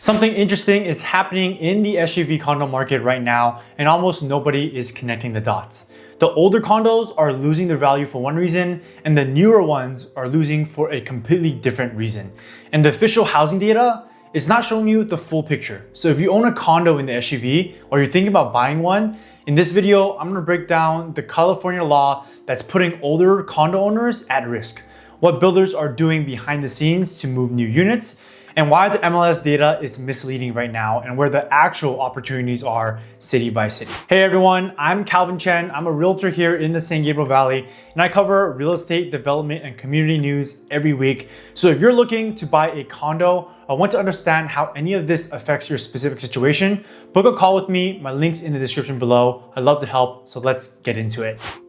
Something interesting is happening in the SGV condo market right now, and almost nobody is connecting the dots. The older condos are losing their value for one reason, and the newer ones are losing for a completely different reason. And the official housing data is not showing you the full picture. So if you own a condo in the SGV or you're thinking about buying one, in this video, I'm gonna break down the California law that's putting older condo owners at risk, what builders are doing behind the scenes to move new units, and why the MLS data is misleading right now and where the actual opportunities are city by city. Hey everyone, I'm Calvin Chen. I'm a realtor here in the San Gabriel Valley, and I cover real estate development and community news every week. So if you're looking to buy a condo or want to understand how any of this affects your specific situation, book a call with me. My link's in the description below. I'd love to help, so let's get into it.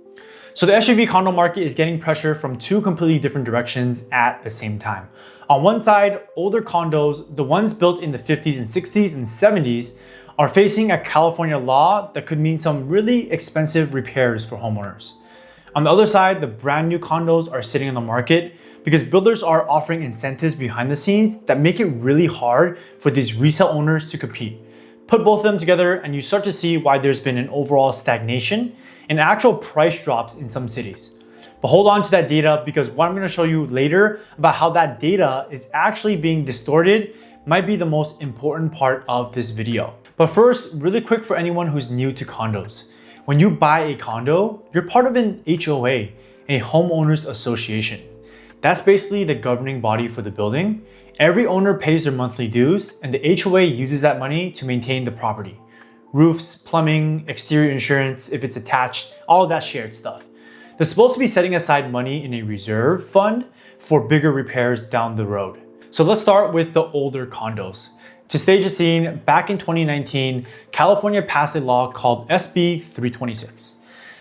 So the SGV condo market is getting pressure from two completely different directions at the same time. On one side, older condos, the ones built in the 50s and 60s and 70s, are facing a California law that could mean some really expensive repairs for homeowners. On the other side, the brand new condos are sitting on the market because builders are offering incentives behind the scenes that make it really hard for these resale owners to compete. Put both of them together and you start to see why there's been an overall stagnation and actual price drops in some cities. But hold on to that data, because what I'm going to show you later about how that data is actually being distorted might be the most important part of this video. But first, really quick for anyone who's new to condos. When you buy a condo, you're part of an HOA, a homeowners association. That's basically the governing body for the building. Every owner pays their monthly dues, and the HOA uses that money to maintain the property. Roofs, plumbing, exterior insurance, if it's attached, all of that shared stuff. They're supposed to be setting aside money in a reserve fund for bigger repairs down the road. So let's start with the older condos. To stage the scene, back in 2019, California passed a law called SB 326.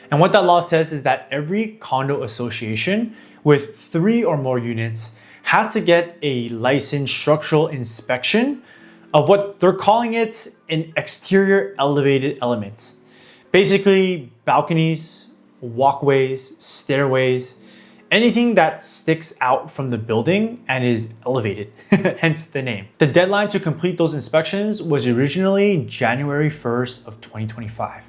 And what that law says is that every condo association with 3 or more units has to get a licensed structural inspection of what they're calling it an exterior elevated elements. Basically, balconies, walkways, stairways, anything that sticks out from the building and is elevated, hence the name. The deadline to complete those inspections was originally January 1st of 2025,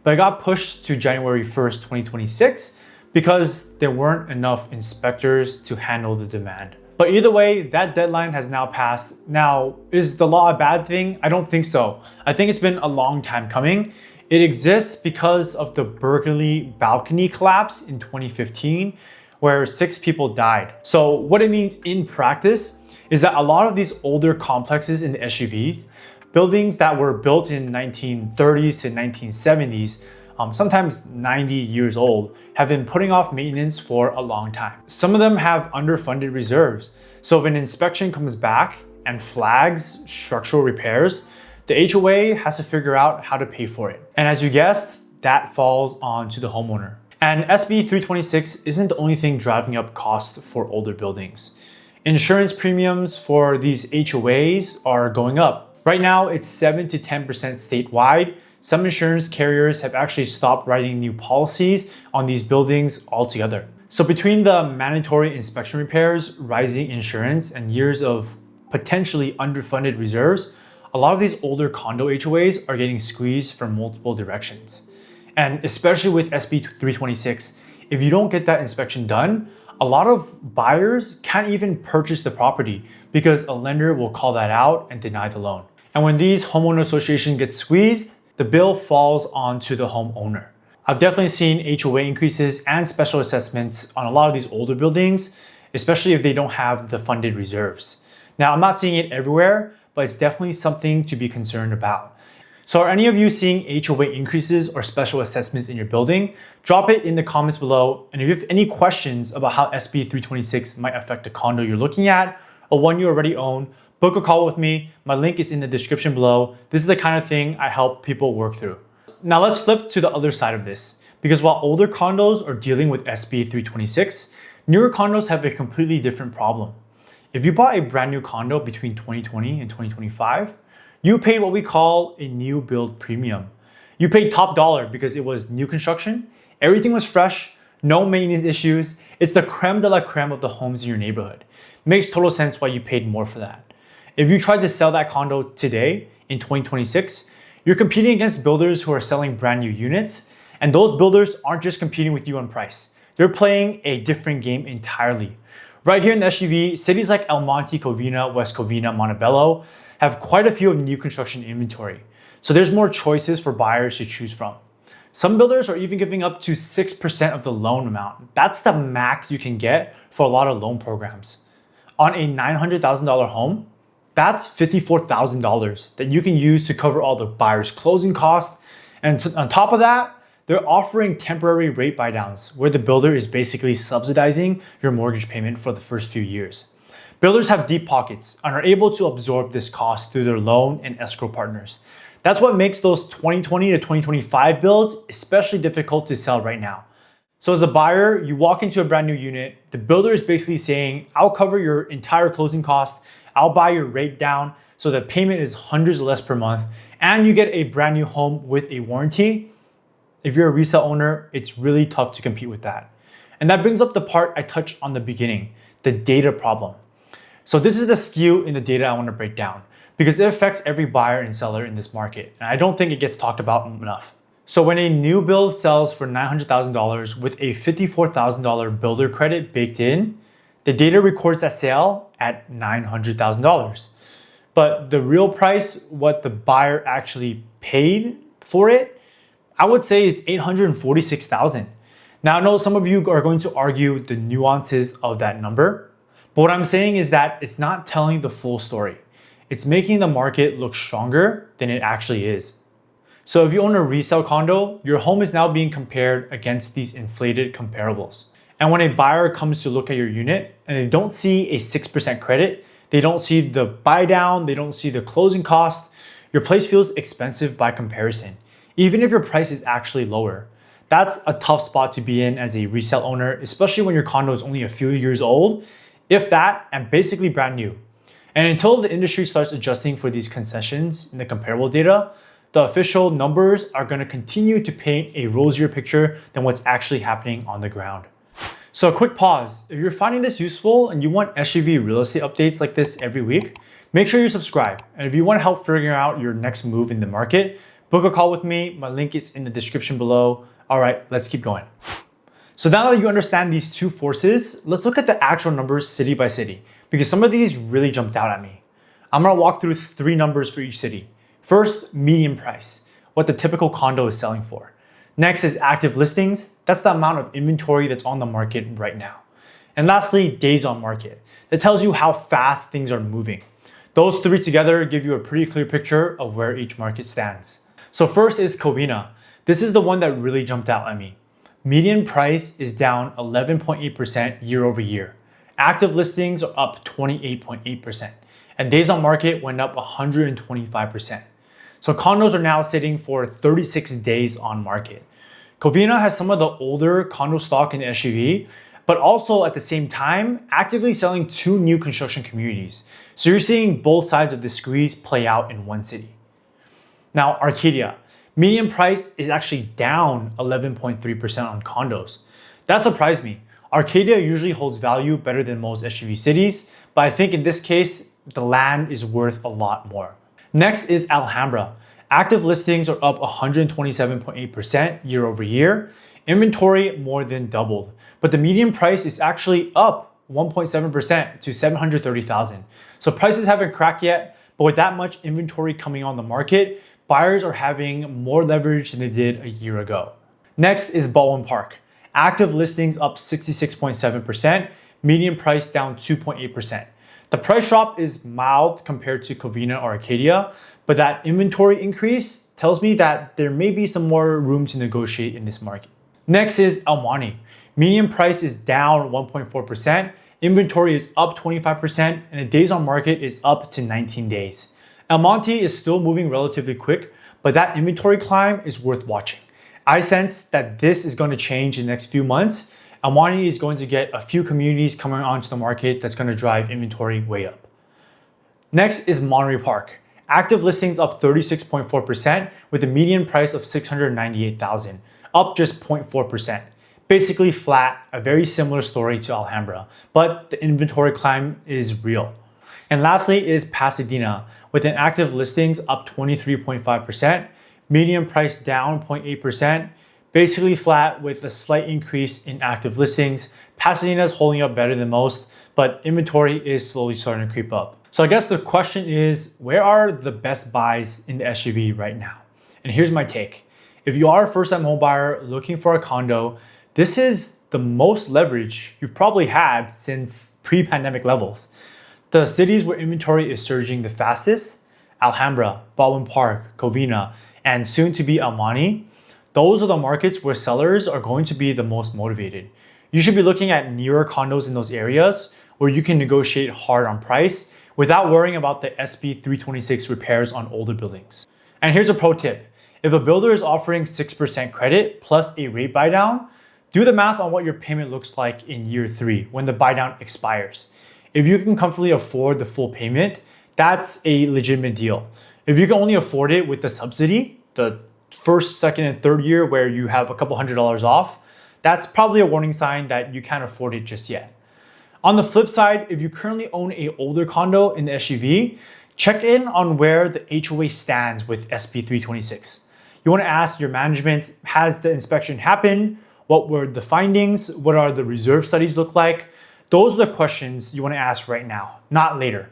but it got pushed to January 1st, 2026 because there weren't enough inspectors to handle the demand. But either way, that deadline has now passed. Now, is the law a bad thing? I don't think so. I think it's been a long time coming. It exists because of the Berkeley balcony collapse in 2015, where 6 people died. So what it means in practice is that a lot of these older complexes in the SGVs, buildings that were built in 1930s to 1970s, sometimes 90 years old, have been putting off maintenance for a long time. Some of them have underfunded reserves. So if an inspection comes back and flags structural repairs, the HOA has to figure out how to pay for it. And as you guessed, that falls onto the homeowner. And SB 326 isn't the only thing driving up costs for older buildings. Insurance premiums for these HOAs are going up. Right now, it's 7 to 10% statewide. Some insurance carriers have actually stopped writing new policies on these buildings altogether. So between the mandatory inspection repairs, rising insurance, and years of potentially underfunded reserves, a lot of these older condo HOAs are getting squeezed from multiple directions. And especially with SB 326, if you don't get that inspection done, a lot of buyers can't even purchase the property because a lender will call that out and deny the loan. And when these homeowner associations get squeezed, the bill falls onto the homeowner. I've definitely seen HOA increases and special assessments on a lot of these older buildings, especially if they don't have the funded reserves. Now, I'm not seeing it everywhere, but it's definitely something to be concerned about. So are any of you seeing HOA increases or special assessments in your building? Drop it in the comments below. And if you have any questions about how SB 326 might affect the condo you're looking at or one you already own, book a call with me. My link is in the description below. This is the kind of thing I help people work through. Now let's flip to the other side of this, because while older condos are dealing with SB 326, newer condos have a completely different problem. If you bought a brand new condo between 2020 and 2025, you paid what we call a new build premium. You paid top dollar because it was new construction, everything was fresh, no maintenance issues. It's the creme de la creme of the homes in your neighborhood. Makes total sense why you paid more for that. If you tried to sell that condo today in 2026, you're competing against builders who are selling brand new units, and those builders aren't just competing with you on price. They're playing a different game entirely. Right here in the SGV, cities like El Monte, Covina, West Covina, Montebello have quite a few of new construction inventory. So there's more choices for buyers to choose from. Some builders are even giving up to 6% of the loan amount. That's the max you can get for a lot of loan programs. On a $900,000 home, that's $54,000 that you can use to cover all the buyer's closing costs. And on top of that, they're offering temporary rate buydowns where the builder is basically subsidizing your mortgage payment for the first few years. Builders have deep pockets and are able to absorb this cost through their loan and escrow partners. That's what makes those 2020 to 2025 builds especially difficult to sell right now. So as a buyer, you walk into a brand new unit, the builder is basically saying, I'll cover your entire closing costs, I'll buy your rate down, so the payment is hundreds less per month, and you get a brand new home with a warranty. If you're a resale owner, it's really tough to compete with that. And that brings up the part I touched on the beginning, the data problem. So this is the skew in the data I want to break down because it affects every buyer and seller in this market. And I don't think it gets talked about enough. So when a new build sells for $900,000 with a $54,000 builder credit baked in, the data records that sale at $900,000. But the real price, what the buyer actually paid for it, I would say it's $846,000. Now I know some of you are going to argue the nuances of that number, but what I'm saying is that it's not telling the full story. It's making the market look stronger than it actually is. So if you own a resale condo, your home is now being compared against these inflated comparables. And when a buyer comes to look at your unit and they don't see a 6% credit, they don't see the buy down, they don't see the closing cost, your place feels expensive by comparison, even if your price is actually lower. That's a tough spot to be in as a resale owner, especially when your condo is only a few years old, if that, and basically brand new. And until the industry starts adjusting for these concessions in the comparable data, the official numbers are going to continue to paint a rosier picture than what's actually happening on the ground. So a quick pause. If you're finding this useful and you want SGV real estate updates like this every week, make sure you subscribe. And if you want help figuring out your next move in the market, book a call with me. My link is in the description below. All right, let's keep going. So now that you understand these two forces, let's look at the actual numbers city by city, because some of these really jumped out at me. I'm gonna walk through 3 numbers for each city. First, median price, what the typical condo is selling for. Next is active listings. That's the amount of inventory that's on the market right now. And lastly, days on market. That tells you how fast things are moving. Those 3 together give you a pretty clear picture of where each market stands. So first is Covina. This is the one that really jumped out at me. Median price is down 11.8% year over year. Active listings are up 28.8%. And days on market went up 125%. So condos are now sitting for 36 days on market. Covina has some of the older condo stock in the SGV, but also at the same time, actively selling 2 new construction communities. So you're seeing both sides of the squeeze play out in one city. Now, Arcadia. Median price is actually down 11.3% on condos. That surprised me. Arcadia usually holds value better than most SGV cities, but I think in this case, the land is worth a lot more. Next is Alhambra. Active listings are up 127.8% year over year. Inventory more than doubled, but the median price is actually up 1.7% to $730,000. So prices haven't cracked yet, but with that much inventory coming on the market, buyers are having more leverage than they did a year ago. Next is Baldwin Park. Active listings up 66.7%, median price down 2.8%. The price drop is mild compared to Covina or Arcadia, but that inventory increase tells me that there may be some more room to negotiate in this market. Next is El Monte. Median price is down 1.4%, inventory is up 25%, and the days on market is up to 19 days. El Monte is still moving relatively quick, but that inventory climb is worth watching. I sense that this is going to change in the next few months. El Monte is going to get a few communities coming onto the market that's going to drive inventory way up. Next is Monterey Park. Active listings up 36.4% with a median price of $698,000, up just 0.4%. Basically flat, a very similar story to Alhambra, but the inventory climb is real. And lastly is Pasadena, with an active listings up 23.5%, median price down 0.8%, basically flat with a slight increase in active listings. Pasadena is holding up better than most, but inventory is slowly starting to creep up. So I guess the question is, where are the best buys in the SGV right now? And here's my take. If you are a first-time home buyer looking for a condo, this is the most leverage you've probably had since pre-pandemic levels. The cities where inventory is surging the fastest, Alhambra, Baldwin Park, Covina, and soon to be Monte, those are the markets where sellers are going to be the most motivated. You should be looking at newer condos in those areas where you can negotiate hard on price without worrying about the SB 326 repairs on older buildings. And here's a pro tip. If a builder is offering 6% credit plus a rate buy down, do the math on what your payment looks like in year 3 when the buy down expires. If you can comfortably afford the full payment, that's a legitimate deal. If you can only afford it with the subsidy, the first, second, and third year where you have a couple $100s off, that's probably a warning sign that you can't afford it just yet. On the flip side, if you currently own an older condo in the SGV, check in on where the HOA stands with SB 326. You want to ask your management, has the inspection happened? What were the findings? What are the reserve studies look like? Those are the questions you want to ask right now, not later.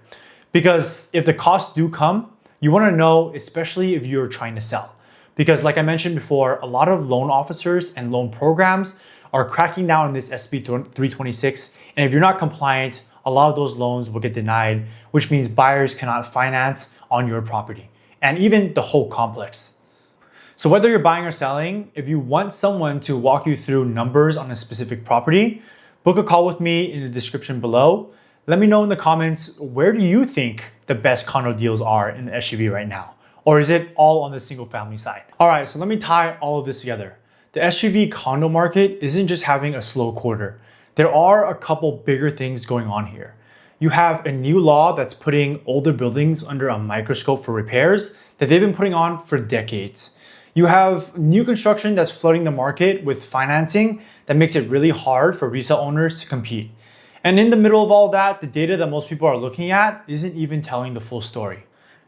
Because if the costs do come, you want to know, especially if you're trying to sell. Because like I mentioned before, a lot of loan officers and loan programs are cracking down on this SB 326. And if you're not compliant, a lot of those loans will get denied, which means buyers cannot finance on your property and even the whole complex. So whether you're buying or selling, if you want someone to walk you through numbers on a specific property, book a call with me in the description below. Let me know in the comments, where do you think the best condo deals are in the SGV right now? Or is it all on the single family side? All right, so let me tie all of this together. The SGV condo market isn't just having a slow quarter. There are a couple bigger things going on here. You have a new law that's putting older buildings under a microscope for repairs that they've been putting on for decades. You have new construction that's flooding the market with financing that makes it really hard for resale owners to compete. And in the middle of all that, the data that most people are looking at isn't even telling the full story.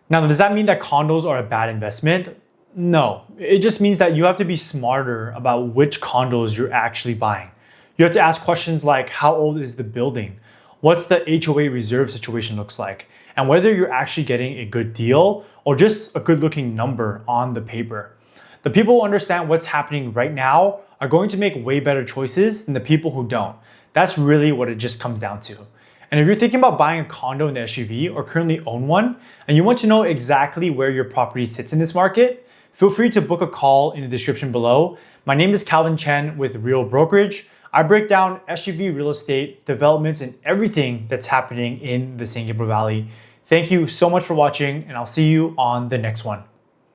Now, does that mean that condos are a bad investment? No, it just means that you have to be smarter about which condos you're actually buying. You have to ask questions like, how old is the building? What's the HOA reserve situation looks like? And whether you're actually getting a good deal or just a good looking number on the paper. The people who understand what's happening right now are going to make way better choices than the people who don't. That's really what it just comes down to. And if you're thinking about buying a condo in the SGV or currently own one, and you want to know exactly where your property sits in this market, feel free to book a call in the description below. My name is Calvin Chen with Real Brokerage. I break down SGV real estate, developments, and everything that's happening in the San Gabriel Valley. Thank you so much for watching, and I'll see you on the next one.